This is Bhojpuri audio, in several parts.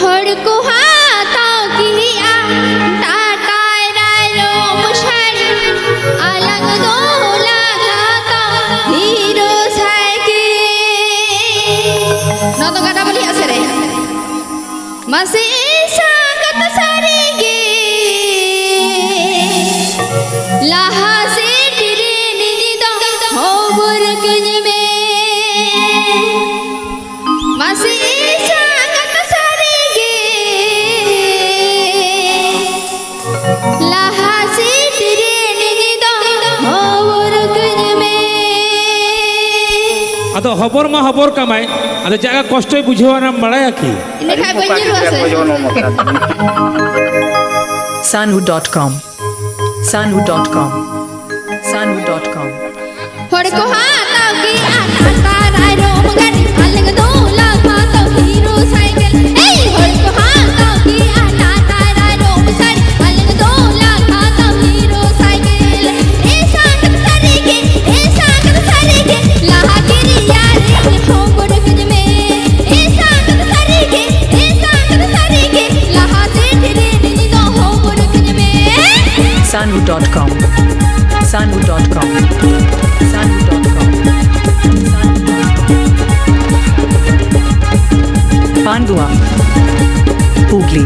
हर को हाथों की टाटा रायो मुशारी अलग दोला खाता हीरो साइकिल नौ तो कटा बोली ऐसे रहे मसे सांगत सारी गे लाहा से तेरे निजी तो हो बुरकन में मसे अतो हबर मा हबर कमाय अतो जागा कष्टय बुझेवा ना बड़ाया की इने खाय बंजरू আছে sanhu.com sanhu.com sanhu.com हर को हाथों की टाटा रायो मुगारी अलग दोला खाता हीरो साइकिल ए हर को हाथों की टाटा रायो मुगारी अलग दोला खाता हीरो साइकिल ए सांगत सारी के लाहा गिरी यारी हो बुरकन में ए सांगत सारी के लाहा से तेरे निजी तो हो बुरकन में sanhu.com sanhu.com sanhu.com Pandua Hooghly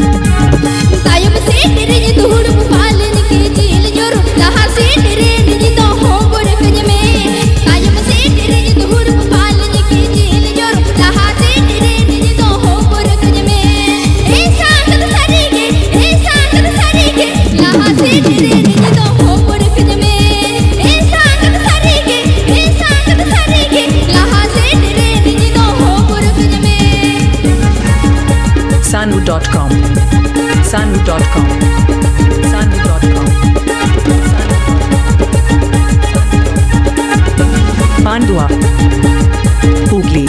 तायब से तेरे ये दूर पालन के झील जोरो लाहा से तेरे निजी तो हो बुरकन में तायब से तेरे ये दूर पालन के झील जोरो लाहा से तेरे निजी तो हो बुरकन में ए सांगत सारी के लाहा से तेरे निजी तो हो बुरकन में ए सांगत सारी के लाहा से तेरे निजी तो हो बुरकन में sanhu.com sanhu.com sanhu.com Pandua Hooghly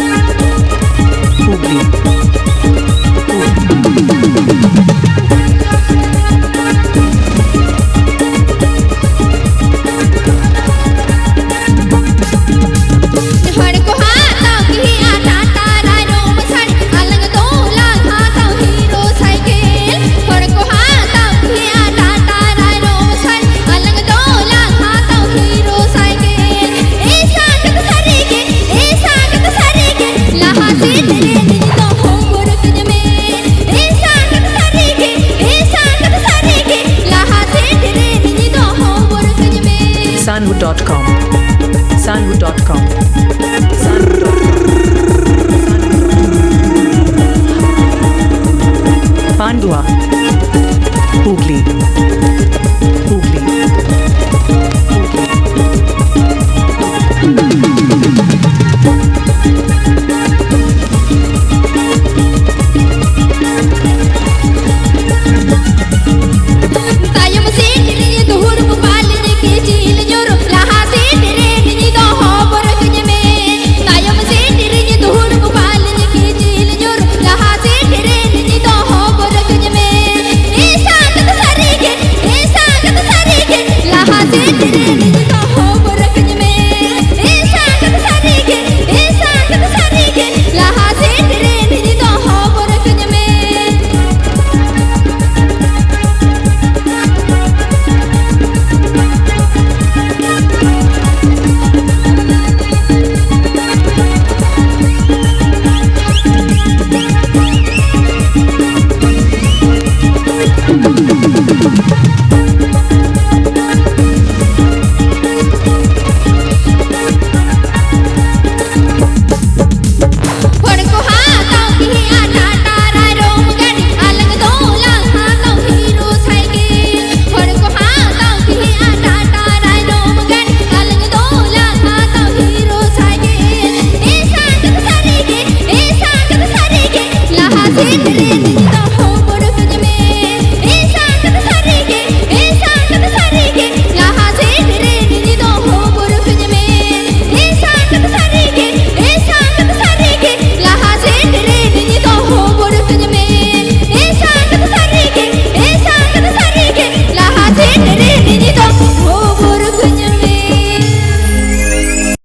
हर को हाथों की टाटा रायो मुशारी अलग दोला खाता हीरो साइकिल हर को हाथों की टाटा रायो मुशारी अलग दोला खाता हीरो साइकिल ए सांगत सारी के लाहा से तेरे निजी तो हो बुरकन में ए सांगत सारी के लाहा से तेरे निजी तो हो बुरकन में sanhu.com Pandua Hooghly